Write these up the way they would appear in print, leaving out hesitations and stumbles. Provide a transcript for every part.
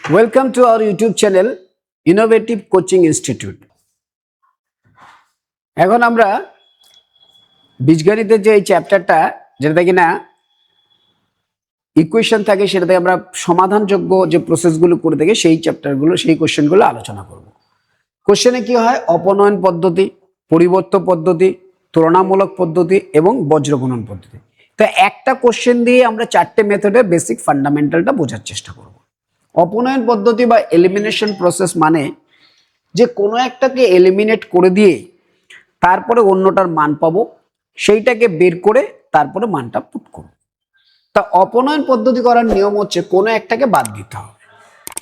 Welcome to our YouTube channel Innovative Coaching Institute. এখন আমরা বীজগণিতের যে এই চ্যাপ্টারটা যেটা থেকে না ইকুয়েশন থাকে সেটা থেকে আমরা সমাধানযোগ্য যে প্রসেসগুলো করে থাকে সেই চ্যাপ্টারগুলো সেই কোশ্চেনগুলো আলোচনা করব। কোশ্চেনে কি হয়? অপনয়ন পদ্ধতি, পরিবর্তন পদ্ধতি, তুলনামূলক পদ্ধতি এবং বজ্রগুণন পদ্ধতি। তো একটা কোশ্চেন দিয়ে আমরা চারটে মেথডের বেসিক ফান্ডামেন্টালটা বোঝার চেষ্টা করব। অপনয়ন পদ্ধতি বা এলিমিনেশন প্রসেস মানে যে কোনো একটাকে এলিমিনেট করে দিয়ে তারপরে অন্যটার মান পাবো, সেইটাকে বের করে তারপরে মানটা পুট করব। তা অপনয়ন পদ্ধতি করার নিয়ম হচ্ছে কোনো একটাকে বাদ দিতে হবে।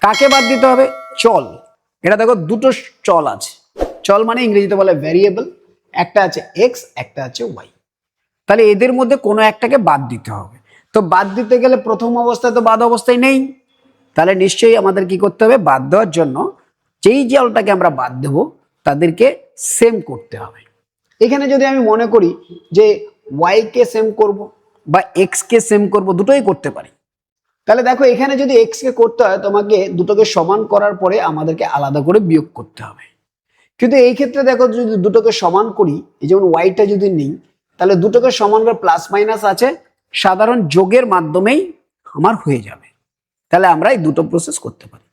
কাকে বাদ দিতে হবে? চল। এটা দেখো দুটো চল আছে। চল মানে ইংরেজিতে বলে ভ্যারিয়েবল, একটা আছে এক্স, একটা আছে ওয়াই। তাহলে এদের মধ্যে কোনো একটাকে বাদ দিতে হবে। তো বাদ দিতে গেলে প্রথম অবস্থায় তো বাদ অবস্থায় নেই, তাহলে নিশ্চয়ই আমাদের কি করতে হবে? বাদ দেওয়ার জন্য যেই জলটাকে আমরা বাদ দেব তাদেরকে সেম করতে হবে। এখানে যদি আমি মনে করি যে ওয়াই কে সেম করব বা এক্স কে সেম করব, দুটোই করতে পারি। তাহলে দেখো এখানে যদি এক্স কে করতে হয় তোমাকে দুটোকে সমান করার পরে আমাদেরকে আলাদা করে বিয়োগ করতে হবে। কিন্তু এই ক্ষেত্রে দেখো যদি দুটোকে সমান করি, এই যেমন ওয়াইটা যদি নিই, তাহলে দুটোকে সমান করে প্লাস মাইনাস আছে, সাধারণ যোগের মাধ্যমেই আমার হয়ে যাবে। তাহলে আমরা এই দুটো প্রসেস করতে পারি।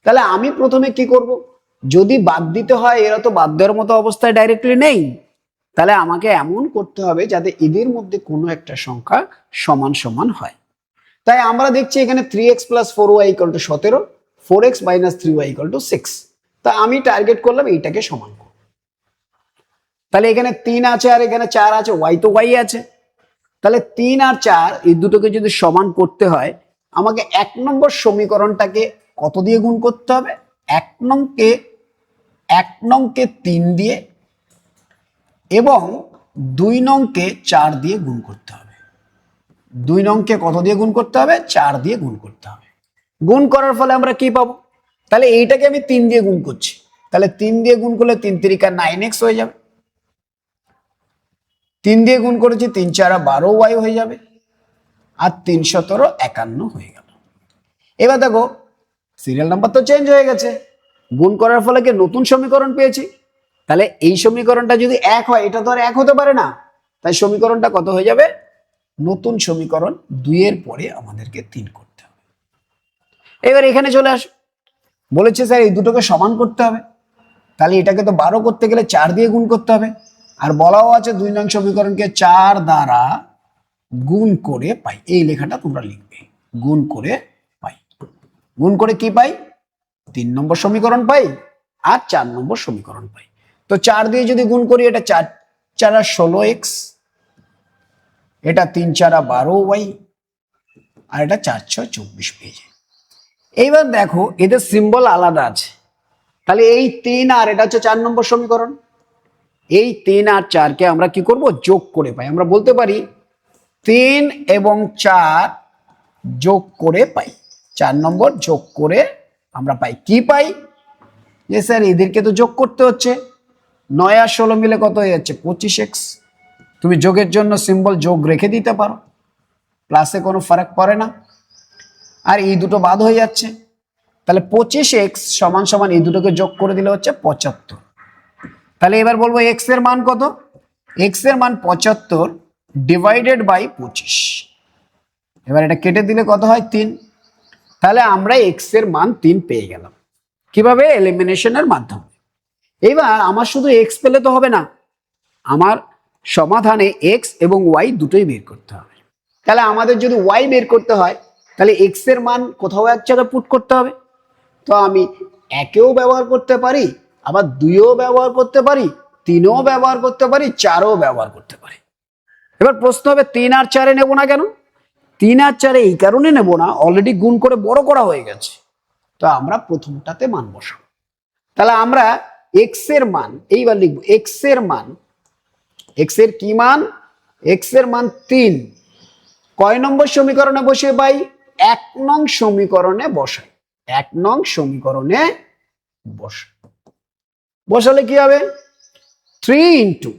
তাহলে আমি প্রথমে কি করব? যদি বাদ দিতে হয়, এরা তো বাদ দেওয়ার মতো অবস্থায় ডাইরেক্টলি নেই, তাহলে আমাকে এমন করতে হবে যাতে এদের মধ্যে কোনো একটা সংখ্যা সমান সমান হয়। তাই আমরা দেখছি এখানে 3x + 4y = 17, 4x - 3y = 6। তা আমি টার্গেট করলাম এইটাকে সমান করব। তাহলে এখানে 3 আছে আর এখানে 4 আছে, y তো y আছে। তাহলে 3 আর 4 এই দুটোকে যদি সমান করতে হয়, আমাকে 1 নম্বর সমীকরণটাকে কত দিয়ে গুণ করতে হবে? 1 নংকে 3 দিয়ে এবং 2 নংকে 4 দিয়ে গুণ করতে হবে। 2 নংকে কত দিয়ে গুণ করতে হবে? 4 দিয়ে গুণ করতে হবে। গুণ করার ফলে আমরা কি পাবো? তাহলে এইটাকে আমি 3 দিয়ে গুণ করছি, তাহলে 3 দিয়ে গুণ করলে 3 × 3 = 9x হয়ে যাবে। 3 দিয়ে গুণ করেছি, 3 × 4 = 12y হয়ে যাবে, আর 3 × 17 = 51 হয়ে গেল। এবার দেখো সিরিয়াল নাম্বার তো চেঞ্জ হয়ে গেছে, গুণ করার ফলে কি নতুন সমীকরণ পেয়েছি। তাহলে এই সমীকরণটা যদি 1 হয়, এটা তো আর 1 হতে পারে না, তাই সমীকরণটা কত হয়ে যাবে? নতুন সমীকরণ 2 এর পরে আমাদেরকে 3 করতে হবে। এবার এখানে চলে আসো, বলেছে স্যার এই দুটোকে সমান করতে হবে, তাহলে এটাকে তো 12 করতে গেলে 4 দিয়ে গুণ করতে হবে। আর বলাও আছে 2 নং সমীকরণকে 4 দ্বারা গুণ করে পাই। এই লেখাটা তোমরা লিখবে, গুণ করে পাই। গুণ করে কি পাই? 3 নম্বর সমীকরণ পাই আর 4 নম্বর সমীকরণ পাই। তো 4 দিয়ে যদি গুণ করি, এটা 4 × 4 = 16x, এটা 3 × 4 = 12y, আর এটা 4 × 6 = 24 পেয়ে যায়। এইবার দেখো এদের সিম্বল আলাদা আছে, তাহলে এই 3 আর এটা হচ্ছে 4 নম্বর সমীকরণ। এই 3 আর 4 কে আমরা কি করব? যোগ করে পাই। আমরা বলতে পারি 3 এবং 4 যোগ করে পাই, 4 নম্বর যোগ করে আমরা পাই কি পাই? যে স্যার এদেরকে তো যোগ করতে হচ্ছে, 9 আর 16 মিলে কত হয়ে যাচ্ছে? 25x। তুমি যোগের জন্য সিম্বল যোগ রেখে দিতে পারো, প্লাসে কোনো ফারাক পড়ে না। আর এই দুটো বাদ হয়ে যাচ্ছে, তাহলে 25x = এই দুটোকে যোগ করে দিলে হচ্ছে 75। তাহলে এবার বলবো x এর মান কত? x এর মান 75 / 25। এবার এটা কেটে দিলে কত হয়? 3। তাহলে আমরা x এর মান 3 পেয়ে গেলাম। কিভাবে? এলিমিনেশনের মাধ্যমে। এবার আমার শুধু x পেলে তো হবে না, আমার সমাধানে x এবং y দুটোই বের করতে হবে। তাহলে আমাদের যদি y বের করতে হয়, তাহলে x এর মান কোথাও এক জায়গায় পুট করতে হবে। তো আমি 1-এও ব্যবহার করতে পারি, আবার 2-এও ব্যবহার করতে পারি, 3-এও ব্যবহার করতে পারি, 4-এও ব্যবহার করতে পারি। এবার প্রশ্ন হবে 3 আর 4-এ নেব না কেন? 3 আর 4-এ এই কারণে নেব না, অলরেডি গুণ করে বড় করা হয়ে গেছে, তো আমরা প্রথমটাতে মান বসাবো। তাহলে আমরা x এর মান এইবার লিখব। x এর মান, x এর কি মান? x এর মান 3 কয় নম্বর সমীকরণে বসিয়ে পাই? 1 নং সমীকরণে বসাই। 1 নং সমীকরণে বসালে কি হবে? 3 ×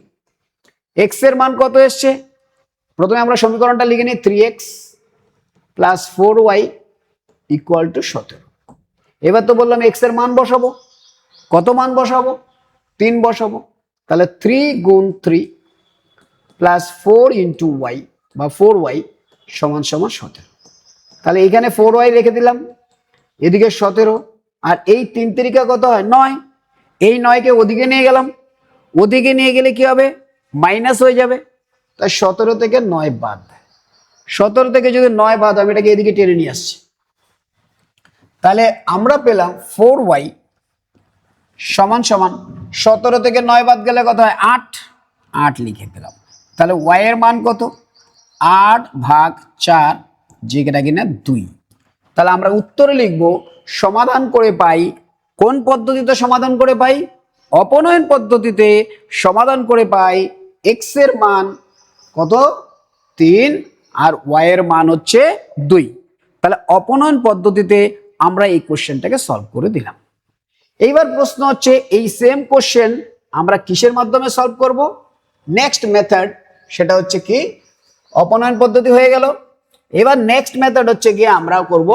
x এর মান কত এসছে? প্রথমে আমরা সমীকরণটা লিখে নিই, 3x + 4y = 17। এবার তো বললাম এক্স এর মান বসাবো, কত মান বসাবো? 3 বসাবো। তাহলে 3 গুণ 3 প্লাস 4 ইন্টু ওয়াই বা 4y সমান সমান 17। তাহলে এখানে 4y রেখে দিলাম, এদিকে 17, আর এই 3 তিরিকা কত হয়? 9। এই 9কে ওদিকে নিয়ে গেলাম, ওদিকে নিয়ে গেলে কি হবে? মাইনাস হয়ে যাবে। তাই 17 থেকে 9 বাদ, 17 থেকে যদি 9 বাদ, আমি এটাকে এদিকে টেনে নিয়ে আসছি। তাহলে আমরা পেলাম 4y সমান সমান 17 থেকে 9 বাদ গেলে কত হয়? 8। 8 লিখে দিলাম। তাহলে y এর মান কত? 8 ভাগ 4, যেটা কিনা 2। তাহলে আমরা উত্তরে লিখব সমাধান করে পাই। কোন পদ্ধতিতে সমাধান করে পাই? অপনয়ন পদ্ধতিতে সমাধান করে পাই x এর মান কত? 3 আর y এর মান হচ্ছে 2। তাহলে অপনয়ন পদ্ধতিতে আমরা এই কোশ্চেনটাকে সলভ করে দিলাম। এইবার প্রশ্ন হচ্ছে এই সেম কোশ্চেন আমরা কিসের মাধ্যমে সলভ করব? নেক্সট মেথড, সেটা হচ্ছে কি অপনয়ন পদ্ধতি হয়ে গেল। এবার নেক্সট মেথড হচ্ছে কি আমরা করব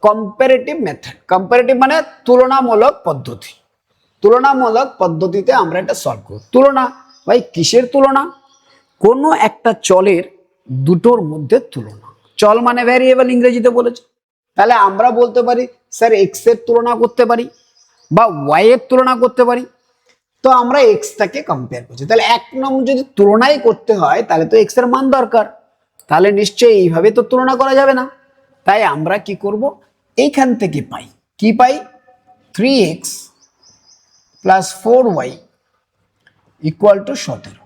কম্পারেটিভ মেথড। কম্পারেটিভ মানে তুলনামূলক পদ্ধতি। তুলনামূলক পদ্ধতিতে আমরা এটা সলভ করব। তুলনা ভাই কিসের তুলনা? কোনো একটা চলের দুটোর মধ্যে তুলনা। চল মানে ভ্যারিয়েবল ইংরেজিতে বলেছে। তাহলে আমরা বলতে পারি স্যার এক্স এর তুলনা করতে পারি বা ওয়াই এর তুলনা করতে পারি। তো আমরা এক্সটাকে কম্পেয়ার করছি। তাহলে 1 নং যদি তুলনাই করতে হয় তাহলে তো এক্স এর মান দরকার, তাহলে নিশ্চয়ই এইভাবে তো তুলনা করা যাবে না। তাই আমরা কি করব? এইখান থেকে পাই, কি পাই? 3x plus 4y equal to 17।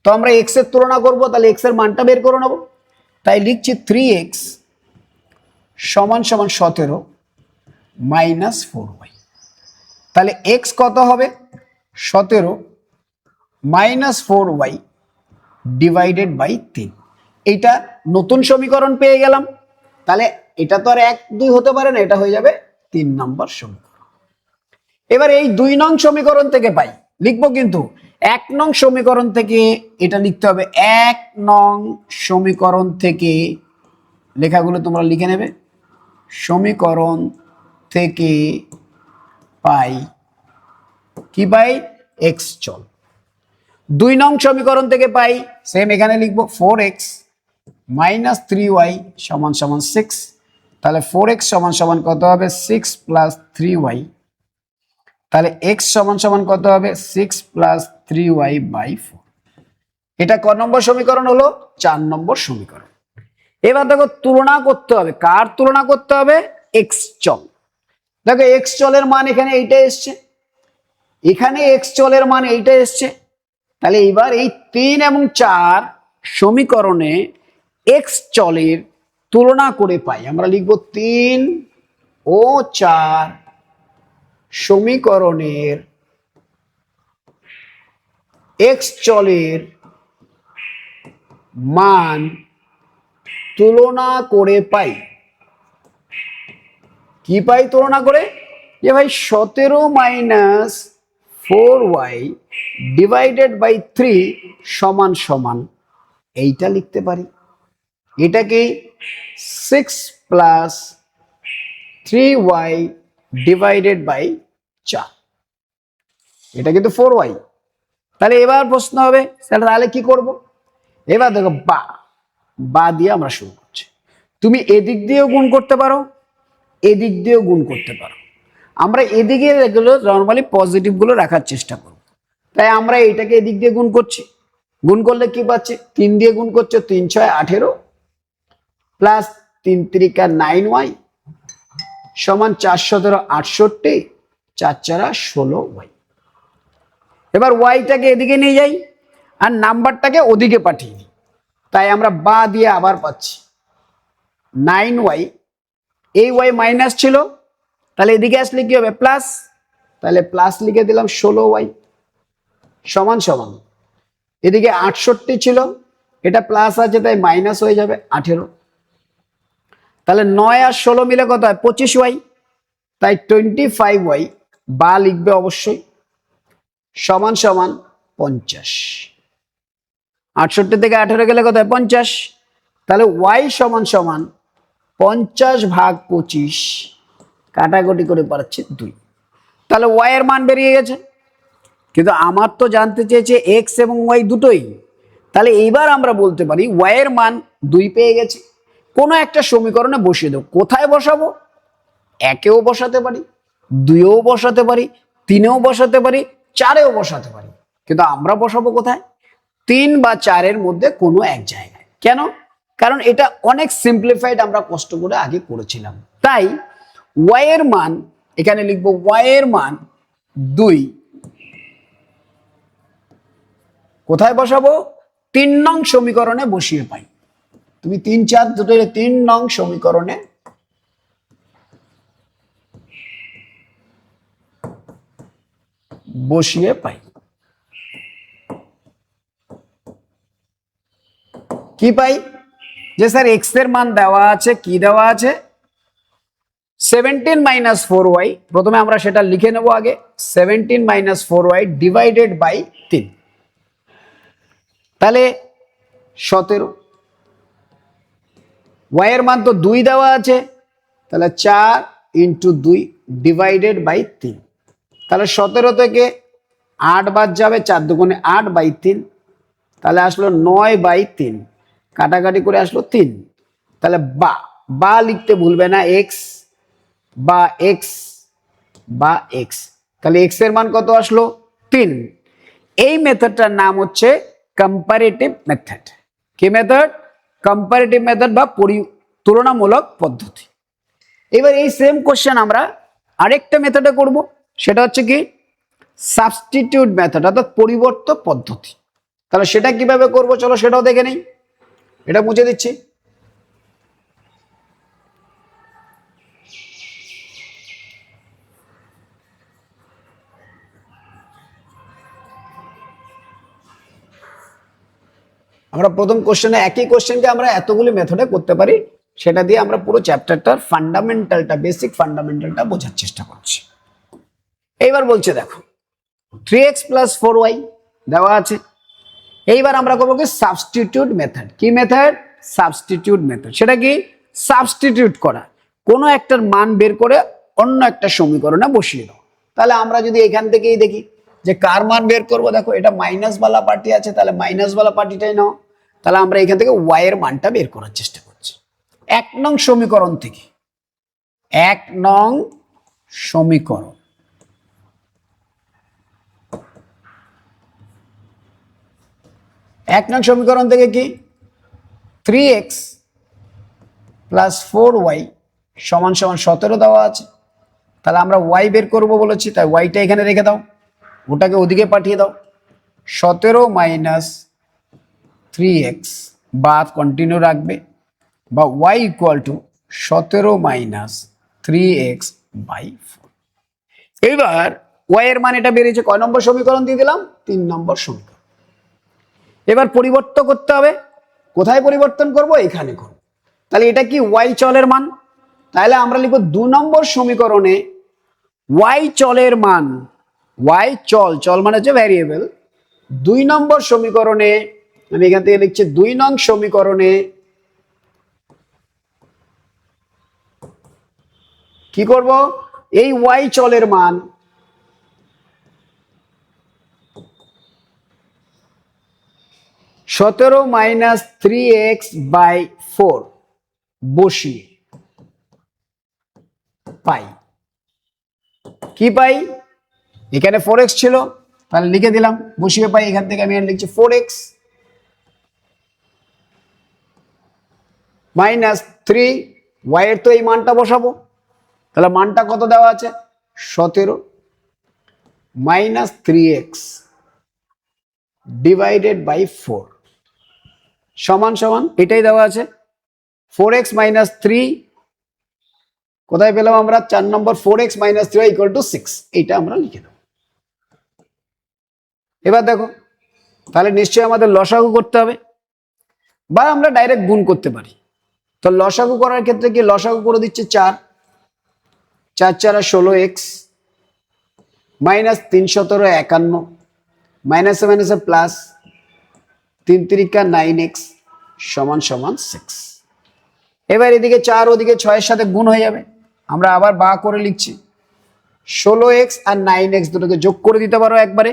তো আমরা এক্স এর তুলনা করব, তাহলে এক্স এর মানটা বের করে নেব। তাই লিখছি 3x সমান সমান 17 মাইনাস 4y। তাহলে এক্স কত হবে? 17 মাইনাস 4y ডিভাইডেড বাই 3। এইটা নতুন সমীকরণ পেয়ে গেলাম। তাহলে এটা তো আর 1 2 হতে পারে না, এটা হয়ে যাবে 3 নম্বর সমীকরণ। এবার এই 2 নং সমীকরণ থেকে পাই, লিখবো কিন্তু 1 নং সমীকরণ থেকে এটা লিখতে হবে। 1 নং সমীকরণ থেকে লেখাগুলো তোমরা লিখে নেবে। সমীকরণ থেকে পাই কি? পাই এক্স চল। 2 নং সমীকরণ থেকে পাই সেম এখানে লিখবো 4x মাইনাস 3y সমান সমান 6। তাহলে 4x সমান সমান কত হবে? 6 প্লাস 3y। তাহলে x সমান সমান কত হবে? 6 প্লাস 3y বাই 4। এটা ক নম্বর সমীকরণ হলো? 4 নম্বর সমীকরণ। এবার দেখো তুলনা করতে হবে, কার তুলনা করতে হবে? x চল। দেখো x চলের মান এখানে এইটা এসছে, এখানে x চলের মান এইটা এসছে। তাহলে এবার এই 3 এবং 4 সমীকরণে x চলের তুলনা করে পাই। আমরা লিখব 3 ও 4 সমীকরণের x চলের মান তুলনা করে পাই। কি পাই তুলনা করে? যে ভাই 17 মাইনাস 4y ডিভাইডেড বাই 3 সমান সমান এইটা লিখতে পারি। এটা কি 6 প্লাস 3y ডিভাইডেড বাই 4। এটা কিন্তু 4y। তাহলে এবার প্রশ্ন হবে স্যার তাহলে কি করব? এবার দেখো বা দিয়ে আমরা শুরু করছি। তুমি এদিক দিয়েও গুণ করতে পারো, এদিক দিয়েও গুণ করতে পারো। আমরা এদিকে এগুলো নর্মালি পজিটিভ গুলো রাখার চেষ্টা করব। তাই আমরা এইটাকে এদিক দিয়ে গুণ করছি। গুণ করলে কি পাচ্ছি? 3 দিয়ে গুণ করছে, 3 6 18 প্লাস 3 3 9y সমান 4 17 68 4 4 16y। এবার ওয়াইটাকে এদিকে নিয়ে যাই আর নাম্বারটাকে ওদিকে পাঠিয়ে দিই। তাই আমরা বা দিয়ে আবার পাচ্ছি 9y। এই y মাইনাস ছিল, তাহলে এদিকে আসলে কি হবে? প্লাস। তাহলে প্লাস লিখে দিলাম 16y সমান সমান এদিকে 68 ছিল, এটা প্লাস আছে তাই মাইনাস হয়ে যাবে 18। তাহলে 9 আর 16 মিলে কত হয়? 25y। তাই 25y বা লিখবে অবশ্যই সমান সমান 50। 68 থেকে 18 গেলে কত হয়? 50। তাহলে y সমান সমান 50 ভাগ 25 কাটাকুটি করে পাচ্ছি 2। তাহলে ওয়াই এর মান বেরিয়ে গেছে, কিন্তু আমার তো জানতে চেয়েছে এক্স এবং ওয়াই দুটোই। তাহলে এইবার আমরা বলতে পারি ওয়াই এর মান 2 পেয়ে গেছি, কোনো একটা সমীকরণে বসিয়ে দেবো। কোথায় বসাবো? একেও বসাতে পারি, 2এও বসাতে পারি, 3এও বসাতে পারি, 4এও বসাতে পারি, কিন্তু আমরা বসাবো কোথায়? 3 বা 4-এর মধ্যে কোনো এক জায়গায়। কেন? কারণ এটা অনেক সিম্পলিফাইড, আমরা কষ্ট করে আগে করেছিলাম। তাই ওয়াই এর মান এখানে লিখবো, ওয়াই এর মান 2 কোথায় বসাবো? 3 নং সমীকরণে বসিয়ে পাই। তুমি 3 4 দুটো 3 নং সমীকরণে বসিয়ে পাই। কি পাই? যে স্যার এক্স এর মান দেওয়া আছে, কি দেওয়া আছে? 17 মাইনাস 4y। প্রথমে আমরা সেটা লিখে নেব আগে, 17 মাইনাস 4y ডিভাইডেড বাই 3, তাহলে 17। ওয়াই এর মান তো 2 দেওয়া আছে, তাহলে 4 ইন্টু 2 ডিভাইডেড বাই 3, তাহলে 17 থেকে 8 বাদ যাবে, 4 দুগুণে 8 বাই 3, তাহলে আসলো 9 বাই 3, কাটাকাটি করে আসলো 3। তাহলে বা লিখতে ভুলবে না, এক্স বা এক্স বা এক্স। তাহলে এক্স এর মান কত আসলো? 3। এই মেথডটার নাম হচ্ছে কম্পারেটিভ মেথড। কি মেথড? কম্পারেটিভ মেথড বা তুলনামূলক পদ্ধতি। এবার এই সেম কোশ্চেন আমরা আরেকটা মেথডে করব, সেটা হচ্ছে কি সাবস্টিটিউট মেথড, অর্থাৎ পরিবর্ত পদ্ধতি। তাহলে সেটা কিভাবে করব চলো সেটাও দেখে নেই। এটা মুছে দিচ্ছি। আমরা প্রথম কোশ্চেনে একই কোশ্চেনকে আমরা এতগুলি মেথডে করতে পারি, সেটা দিয়ে আমরা পুরো চ্যাপ্টারটার ফান্ডামেন্টালটা, বেসিক ফান্ডামেন্টালটা বোঝার চেষ্টা করছি। এইবার বলছে দেখো 3x প্লাস 4y দেওয়া আছে। এইবার আমরা করবো কি সাবস্টিটিউট মেথড। কি মেথড? Substitute method. সেটা কি? সাবস্টিটিউট করা, কোনো একটার মান বের করে অন্য একটা সমীকরণে বসিয়ে দাও। তাহলে আমরা যদি এখান থেকেই দেখি যে কার মান বের করব, দেখো এটা মাইনাস বালা পার্টি আছে, তাহলে মাইনাস বালা পার্টিটাই নাও। তাহলে আমরা এখান থেকে ওয়াই এর মানটা বের করার চেষ্টা করছি 1 নং সমীকরণ থেকে। 1 নং সমীকরণ, এক নং সমীকরণ থেকে কি 3x প্লাস 4y সমান সমান 17 দেওয়া আছে। তাহলে আমরা y বের করব বলেছি, তাই yটা এখানে রেখে দাও, ওটাকে ওদিকে পাঠিয়ে দাও। 17 মাইনাস 3x বা কন্টিনিউ রাখবে, বা y equal to 17 minus 3x by 4। এবার y এর মান এটা বেরিয়েছে, কয় নম্বর সমীকরণ দিয়ে দিলাম? 3 নম্বর সমীকরণ। এবার পরিবর্তন করতে হবে। কোথায় পরিবর্তন করব? এখানে করব। তাহলে এটা কি ওয়াই চলের মান, তাহলে আমরা লিখব 2 নম্বর সমীকরণে ওয়াই চলের মান, ওয়াই চল, চল মানে হচ্ছে ভ্যারিয়েবল। 2 নম্বর সমীকরণে আমি এখান থেকে লিখছি 2 নং সমীকরণে কি করব? এই ওয়াই চলের মান সতেরো মাইনাস 3x বাই 4 বসিয়ে পাই। কি পাই? এখানে 4x ছিল, তাহলে লিখে দিলাম, বসিয়ে পাই। এখান থেকে আমি লিখছি 4x মাইনাস 3, y এর তো এই মানটা বসাবো, তাহলে মানটা কত দেওয়া আছে? 17 মাইনাস 3x ডিভাইডেড বাই 4 সমান সমান এটাই দেওয়া আছে 4x মাইনাস 3, কোথায় পেলাম আমরা? 4 নম্বর, 4x মাইনাস 3 ইকুয়াল টু 6, এইটা আমরা লিখে দেবো। এবার দেখো, তাহলে নিশ্চয়ই আমাদের লসাগু করতে হবে, বা আমরা ডাইরেক্ট গুণ করতে পারি। তো লসাগু করার ক্ষেত্রে কি লসাগু করে দিচ্ছে 4, 4 4 16x মাইনাস 3 17 51 মাইনাসে মাইনাসে প্লাস 3 3 9x সমান সমান 6। এবার এদিকে 4 ওদিকে 6 এর সাথে গুণ হয়ে যাবে, আমরা আবার বা করে লিখছি। 16x আর 9x দুটোকে যোগ করে দিতে পারো একবারে।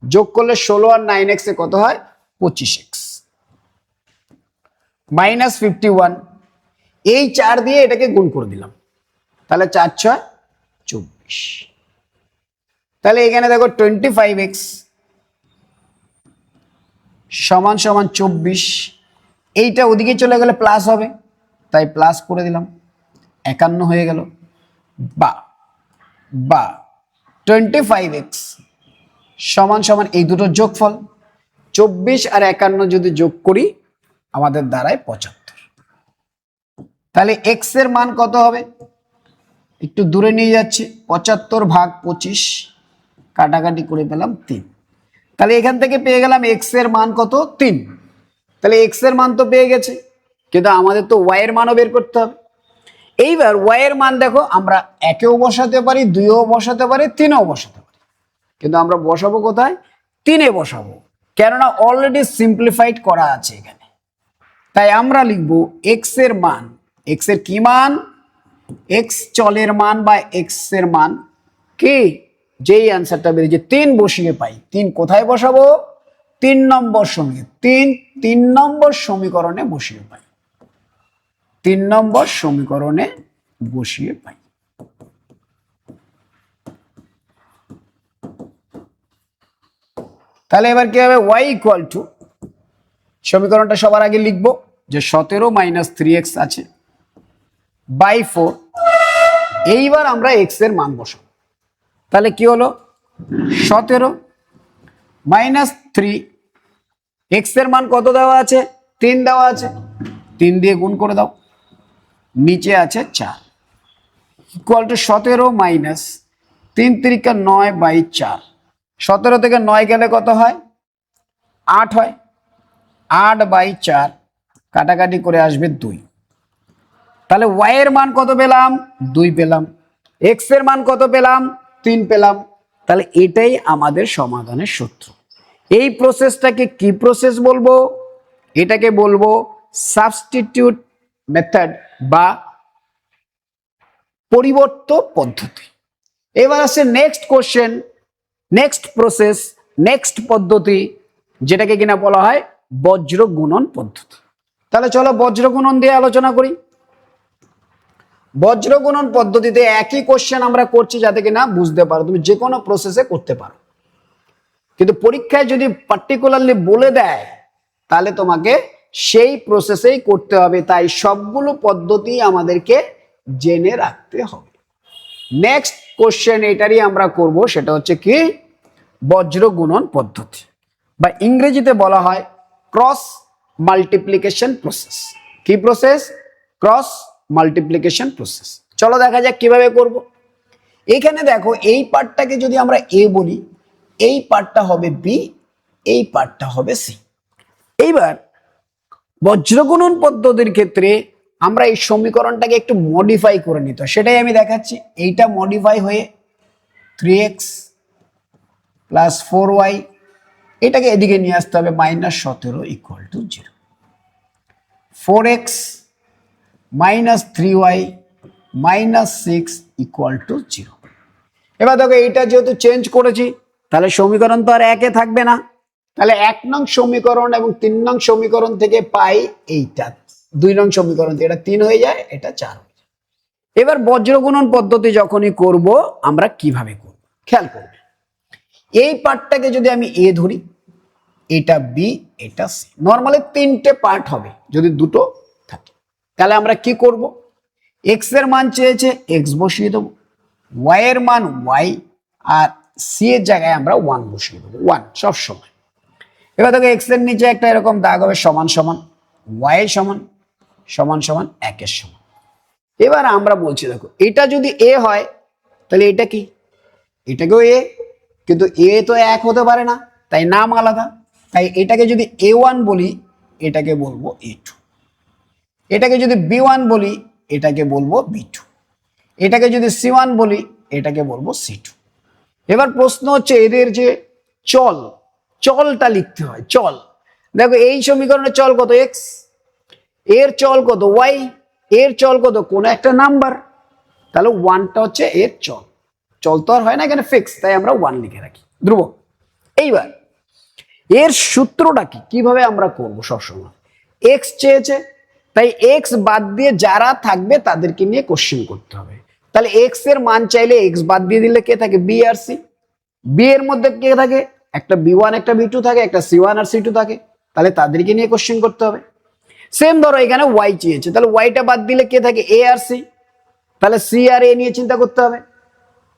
যোগ করলে 16 আর 9x এ কত হয়? 25x minus 51। এই 4 দিয়ে এটাকে গুণ করে দিলাম, তাহলে 4 6 24। তাহলে এখানে দেখো 25x সমান সমান 24। এইটা ওদিকে চলে গেলে প্লাস হবে, তাই প্লাস করে দিলাম, 51 হয়ে গেল। বা 25x সমান সমান এই দুটোর যোগফল 24 আর 51 যদি যোগ করি আমাদের দাঁড়ায় 75। তাহলে x এর মান কত হবে? একটু দূরে নিয়ে যাচ্ছি, 75 ভাগ 25, কাটাকাটি করে পেলাম 3। তাহলে এখান থেকে পেয়ে গেলাম x এর মান কত? 3। তাহলে x এর মান তো পেয়ে গেছে, কিন্তু আমাদের তো y এর মানও বের করতে হবে। এইবার y এর মান দেখো, আমরা 1এও বসাতে পারি, 2এও বসাতে পারি, 3এও বসাতে পারি, কিন্তু আমরা বসাবো কোথায়? 3-এ বসাবো, কেননা অলরেডি সিম্পলিফাইড করা আছে এখানে। তাই আমরা লিখব x এর মান, x এর কি মান? x চলের মান বা x এর মান কি? যেই অ্যান্সারটা বেরিয়েছে 3 বসিয়ে পাই। 3 কোথায় বসাবো? 3 নম্বর সমীকরণ, 3 নম্বর সমীকরণে বসিয়ে পাই। 3 নম্বর সমীকরণে বসিয়ে পাই। তাহলে এবার কি হবে? y ইকুয়াল টু, সমীকরণটা সবার আগে লিখবো যে 17 মাইনাস 3x আছে বাই 4। এইবার আমরা x এর মান বসাবো। তাহলে কি হলো? 17 মাইনাস 3, x এর মান কত দেওয়া আছে? 3 দেওয়া আছে, 3 দিয়ে গুণ করে দাও, নিচে আছে 4 ইকুয়াল টু 17 মাইনাস 3 3 9 বাই 4। 17 থেকে 9 গেলে কত হয়? 8 হয়। 8 বাই 4 কাটাকাটি করে আসবে 2। তাহলে y এর মান কত পেলাম? 2 পেলাম। x এর মান কত পেলাম? 3 পেলাম। তাহলে এটাই আমাদের সমাধানের সূত্র। এই প্রসেসটাকে কি প্রসেস বলবো? এটাকে বলবো সাবস্টিটিউট মেথড বা পরিবর্ত পদ্ধতি। এবার আসছে next question, next process, next পদ্ধতি, যেটাকে কিনা বলা হয় বজ্র গুণন পদ্ধতি। তাহলে চলো বজ্র গুণন দিয়ে আলোচনা করি। বজ্র গুণন পদ্ধতিতে একই কোশ্চেন আমরা করছি যাতে কিনা বুঝতে পারো, তুমি যে কোনো প্রসেসে করতে পারো, কিন্তু পরীক্ষায় যদি পার্টিকুলারলি বলে দেয় তাহলে তোমাকে সেই প্রসেসেই করতে হবে। তাই সবগুলো পদ্ধতি আমাদেরকে জেনে রাখতে হবে। নেক্সট কোশ্চেন এটারই আমরা করব, সেটা হচ্ছে কি? বজ্র গুণন পদ্ধতি, বা ইংরেজিতে বলা হয় ক্রস মাল্টিপ্লিকেশন প্রসেস। কি প্রসেস? Cross multiplication process. চলো দেখা যাক কিভাবে করব। এখানে দেখো, এই পার্টটাকে যদি আমরা এ বলি, এই পার্টটা হবে বি, এই পার্টটা হবে সি। এইবার বজ্রগুণন পদ্ধতির ক্ষেত্রে আমরা এই সমীকরণটাকে একটু মডিফাই করে নিতে হয়, সেটাই আমি দেখাচ্ছি। এইটা মডিফাই হয়ে 3x প্লাস 4y, এটাকে এদিকে নিয়ে আসতে হবে minus 17 equal to 0। 4x minus 3y minus 6 equal to 0। এবার দেখো, এইটা যেহেতু চেঞ্জ করেছি তাহলে সমীকরণ তো আর একে থাকবে না। তাহলে 1 নং সমীকরণ এবং 3 নং সমীকরণ থেকে পাই এইটা, 2 নং সমীকরণ থেকে এটা 3 হয়ে যায়, এটা 4 হয়ে যায়। এবার বজ্রগুণন পদ্ধতি যখনই করব আমরা কিভাবে করব খেয়াল করবে। এই পার্টটাকে যদি আমি এ ধরি, এটা বি, এটা সি, নর্মালি 3টে পার্ট হবে যদি দুটো থাকে। তাহলে আমরা কি করব? এক্স এর মান চেয়েছে, এক্স বসিয়ে দেবো, ওয়াই এর মান ওয়াই, আর সি এর জায়গায় আমরা 1 বসিয়ে দেবো, 1 সব সময়। এবার দেখো, এক্স এর নিচে একটা এরকম দাগ হবে সমান সমান, ওয়াই সমান সমান সমান 1 এর সমান। এবার আমরা বলছি দেখো, এটা যদি এ হয় তাহলে এটা কি? এটাকেও এ, কিন্তু এ তো 1 হতে পারে না, তাই নাম আলাদা। তাই এটাকে যদি a1 বলি, এটাকে বলবো a2। এটাকে যদি b1 বলি, এটাকে বলবো b2। এটাকে যদি c1 বলি, এটাকে বলবো c2। এবার প্রশ্ন হচ্ছে এদের যে চলটা লিখতে হয়। চল দেখো, এই সমীকরণের চল কত? x, এর চল কত? y, এর চল কত? কোন একটা নাম্বার। তাহলে 1টা হচ্ছে এর চল, চল তো আর হয় না এখানে ফিক্স, তাই আমরা 1 লিখে রাখি ধ্রুবক। এইবার এর সূত্রটা কি, কিভাবে আমরা করব, সবসময় এক্স চেয়েছে, তাই এক্স বাদ দিয়ে যারা থাকবে তাদেরকে নিয়ে কোশ্চেন করতে হবে। তাহলে এক্স এর মান চাইলে এক্স বাদ দিয়ে দিলে কে থাকে, বি আর সি। বি এর মধ্যে কে থাকে, একটা বি1 একটা বি2 থাকে, একটা সি1 আর সি2 থাকে, তাহলে তাদেরকে নিয়ে কোশ্চেন করতে হবে। সেম ধরো এখানে ওয়াই চেয়েছে, তাহলে ওয়াইটা বাদ দিলে কে থাকে, এ আর সি, তাহলে সি আর এ নিয়ে চিন্তা করতে হবে।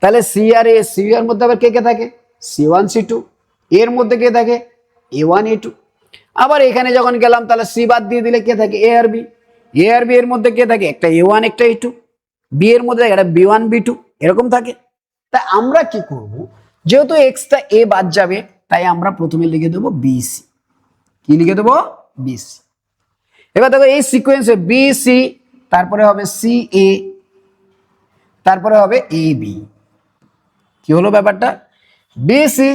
তাহলে সি আর এ, সি এর মধ্যে আবার কে কে থাকে, সি1 সি2, এর মধ্যে কে থাকে, এ1 এ2। আবার এখানে যখন গেলাম তাহলে সি বাদ দিয়ে দিলে কে থাকে, এ আর বি, এ আর বি এর মধ্যে কে থাকে, একটা এ1 একটা এ2, বি এর মধ্যে একটা বি1 বি2, এরকম থাকে। তাই আমরা কি করব, যেহেতু এক্সটা এ বাদ যাবে, তাই আমরা প্রথমে লিখে দেবো বিসি। কি লিখে দেবো, বিসি। এবার দেখো এই সিকোয়েন্সে বি সি, তারপরে হবে সি এ, তারপরে হবে এ বি। কি হলো ব্যাপারটা, বি সি,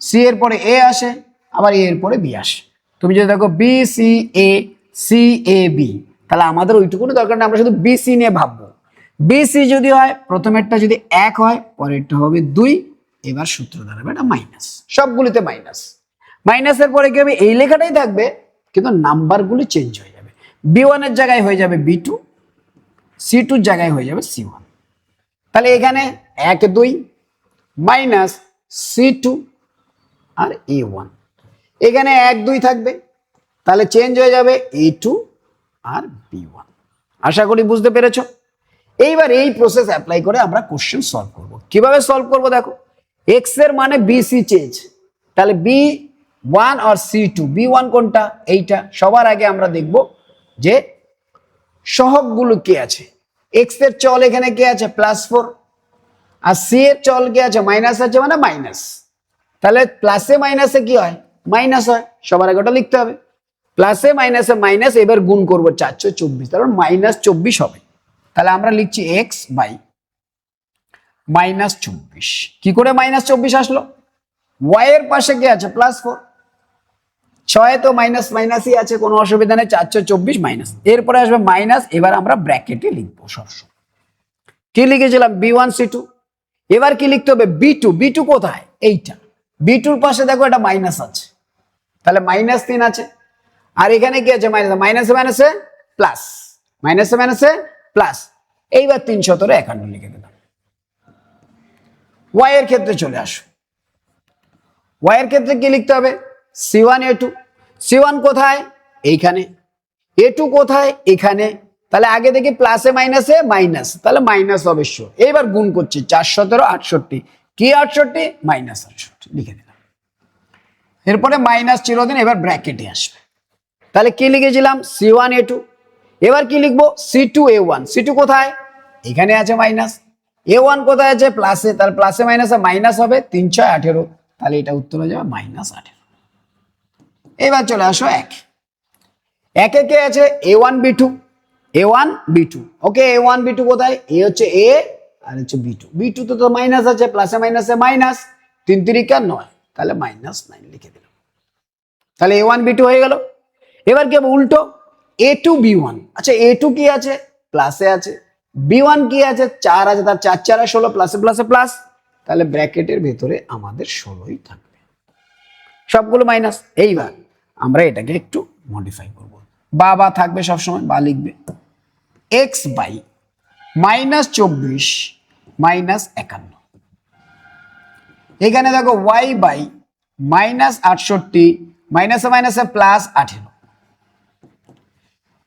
সি এর পরে এ আসে, আবার এ এর পরে বি আসে। তুমি যদি দেখো B C A, C A B, তাহলে আমাদের ওইটুকুনি দরকার নেই, আমরা শুধু বি সি নিয়ে ভাববো। বি সি যদি হয়, প্রথমেরটা যদি 1 হয়, পরেরটা হবে 2, এবার সূত্র দাঁড়াবে এটা মাইনাস, সবগুলিতে মাইনাস। মাইনাসের পরে কি হবে, এই লেখাটাই থাকবে, কিন্তু নাম্বারগুলি চেঞ্জ হয়ে যাবে। বি1 এর জায়গায় হয়ে যাবে বি2, সি2 এর জায়গায় হয়ে যাবে সি1। তাহলে এখানে 1 2 মাইনাস সি2 আর এ1, এখানে 1 2 থাকবে, তাহলে চেঞ্জ হয়ে যাবে এ2 আর বি1। আশা করি বুঝতে পেরেছো। এইবার এই প্রসেস অ্যাপ্লাই করে আমরা কোশ্চেন সলভ করব। কিভাবে সলভ করব, দেখো এক্স এর মানে বি সি চেয়েছে, তাহলে বি1 আর সি2, বি1 কোনটা, এইটা। সবার আগে আমরা দেখব যে সহগগুলো কে আছে। এক্স এর চল এখানে কে আছে, +4, আর সি এর চল কে আছে, মাইনাস আছে, মানে মাইনাস। তাহলে প্লাসে মাইনাসে কি হয়, মাইনাস হয়, সবার আগে ওটা লিখতে হবে। প্লাসে মাইনাসে মাইনাস, এবার গুণ করবো 424, তাহলে -24 হবে। তাহলে আমরা লিখছি এক্স বাই -24। কি করে -24 আসলো, ওয়াই এর পাশে কে আছে, +4, 6 তো মাইনাস মাইনাসই আছে, কোনো অসুবিধা নেই, 424 মাইনাস, এরপরে আসবে মাইনাস। এবার আমরা ব্র্যাকেটে লিখবো সবসময়। কি লিখেছিলাম, বি1 সি2। এবার কি লিখতে হবে, বি2, বি2 কোথায়, এইটা। বি2 এর পাশে দেখো এটা মাইনাস আছে, তাহলে -3 আছে। আর এখানে কি আছে, মাইনাস, মাইনাসে মাইনাসে প্লাস, মাইনাসে মাইনাসে প্লাস। এইবার 351 লিখে দিলাম। ওয়াই এর ক্ষেত্রে চলে আসো। ওয়াই এর ক্ষেত্রে কি লিখতে হবে, সি1 এ2। সি1 কোথায়, এইখানে। এ2 কোথায়, এখানে। তাহলে আগে দেখি প্লাসে মাইনাসে মাইনাস, তাহলে মাইনাস অবশ্য। এইবার গুণ করছি, 4 17 68, কি 68, -68 লিখে দিলাম। এরপরে মাইনাস চিরদিন, এবার ব্র্যাকেটে আসবে। তাহলে কি লিখেছিলাম, সি1 এ2। এবার কি লিখবো, সি2 এ1। সি2 কোথায়, এখানে আছে মাইনাস। এ1 কোথায় আছে, প্লাসে, তাহলে প্লাসে মাইনাসে মাইনাস হবে, 3 6 18, তাহলে এটা উত্তর হয়ে যাবে -18। এবার চলে আসো একে কে আছে, এ1 বি2, এ1 বি2। ওকে, এ1 বি2 কোথায়, এ হচ্ছে এ আর হচ্ছে বি2। বি2 তো মাইনাস আছে, প্লাসে মাইনাসে মাইনাস, 3 3 9, তাহলে -9 লিখে দিলাম। তাহলে এ1 বি2 হয়ে গেল। এবার কি হবে, উল্টো, এ2 বি1। আচ্ছা, এ2 কি আছে, প্লাসে আছে। বি1 কি আছে, 4 আছে, তার 4 4 16, প্লাসে প্লাসে প্লাস, তাহলে ব্র্যাকেটের ভেতরে আমাদের 16ই থাকবে, সবগুলো মাইনাস। এইবার আমরা এটাকে একটু মডিফাই করব, বা থাকবে সবসময়, বা লিখবে এক্স বাই -24 -51। এখানে দেখো ওয়াই বাই -68, মাইনাসে মাইনাসে +18।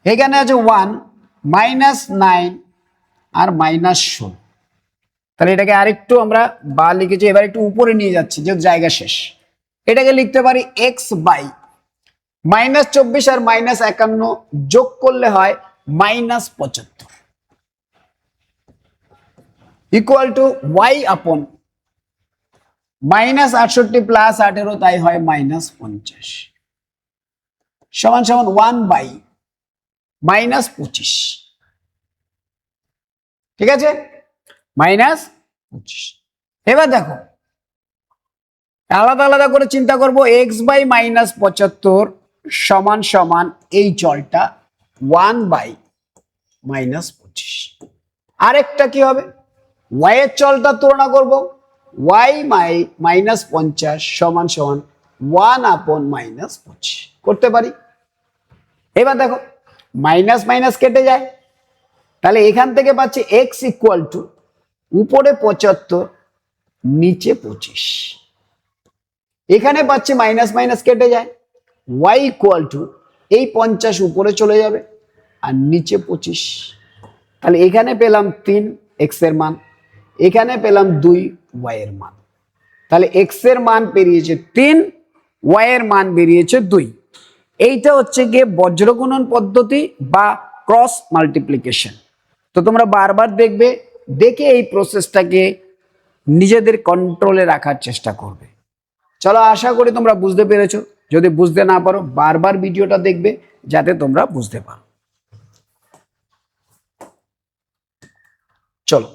এখানে আছে 1 -9 আর -16। তাহলে এটাকে আরেকটু আমরা বা লিখেছি, এবার একটু উপরে নিয়ে যাচ্ছি, যে জায়গা শেষ। এটাকে লিখতে পারি এক্স বাই -24 আর -51 যোগ করলে হয় -75, ইকুয়াল টু ওয়াই আপন -68 + 18, তাই হয় -50, সমান সমান 1 বাই -25। ঠিক আছে, -25। এবার দেখো আলাদা আলাদা করে চিন্তা করব, এক্স বাই -75 সমান সমান এই চলটা 1 বাই -25। আরেকটা কি হবে, ওয়াই এর চলটা তুলনা করব, ওয়াই মাইনাস 50 সমান সমান 1/-25 করতে পারি। এবার দেখো মাইনাস মাইনাস কেটে যায়, তাহলে এখান থেকে পাচ্ছি এক্স ইকুয়াল টু উপরে 75 নিচে 25। এখানে পাচ্ছি মাইনাস মাইনাস কেটে যায়, ওয়াই ইকুয়াল টু এই 50 উপরে চলে যাবে আর নিচে 25। তাহলে এখানে পেলাম 3 এক্স এর মান, এখানে পেলাম 2 ওয়াই এর মান। তাহলে এক্স এর মান বেরিয়েছে 3, ওয়াই এর মান বেরিয়েছে 2। এইটা হচ্ছে গিয়ে বজ্রগুণন পদ্ধতি বা ক্রস মাল্টিপ্লিকেশন। তো তোমরা বারবার দেখবে, দেখে এই প্রসেসটাকে নিজেদের কন্ট্রোলে রাখার চেষ্টা করবে। চলো, আশা করি তোমরা বুঝতে পেরেছো। যদি বুঝতে না পারো বারবার ভিডিওটা দেখবে যাতে তোমরা বুঝতে পারো। চলো।